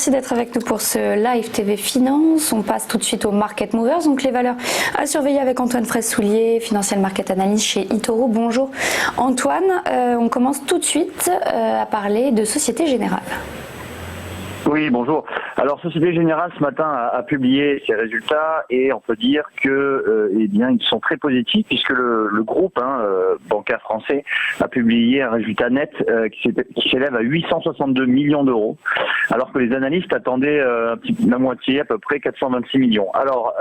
merci d'être avec nous pour ce live TV Finance. On passe tout de suite aux Market Movers, donc les valeurs à surveiller avec Antoine Fraisse-Soulier, Financial Market Analyst chez eToro. Bonjour Antoine, on commence tout de suite à parler de Société Générale. Oui, bonjour. Alors, Société Générale, ce matin, a publié ses résultats et on peut dire que, ils sont très positifs puisque le groupe bancaire français a publié un résultat net qui s'élève à 862 millions d'euros, alors que les analystes attendaient la moitié, à peu près 426 millions. Alors,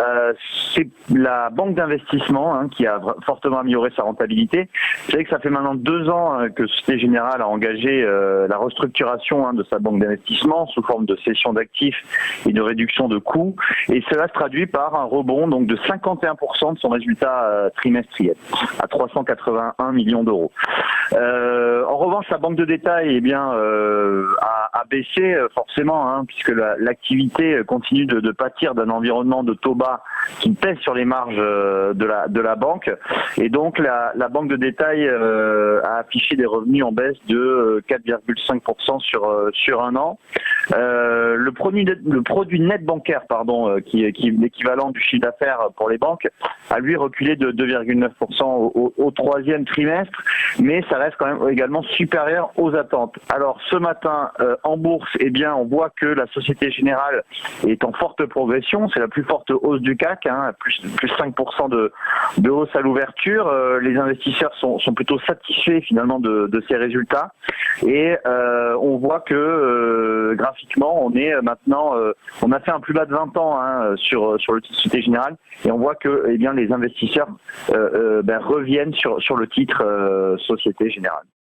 c'est la banque d'investissement qui a fortement amélioré sa rentabilité. Vous savez que ça fait maintenant 2 ans que Société Générale a engagé la restructuration de sa banque d'investissement sous forme de cession d'actifs et de réduction de coûts, et cela se traduit par un rebond donc de 51% de son résultat trimestriel à 381 millions d'euros. En revanche, la banque de détail a baissé forcément, puisque l'activité continue de pâtir d'un environnement de taux bas qui pèse sur les marges de la banque, et donc la banque de détail a affiché des revenus en baisse de 4,5% sur un an. Le produit net bancaire, qui est l'équivalent du chiffre d'affaires pour les banques, a lui reculé de 2,9% au troisième trimestre, mais ça reste quand même également supérieur aux attentes. Alors ce matin, en bourse, on voit que la Société Générale est en forte progression, c'est la plus forte hausse du CAC, plus 5% de hausse à l'ouverture. Les investisseurs sont plutôt satisfaits finalement de ces résultats, et on voit que graphiquement, on est maintenant, on a fait un plus bas de 20 ans sur le titre Société Générale, et on voit que les investisseurs reviennent sur le titre Société Générale.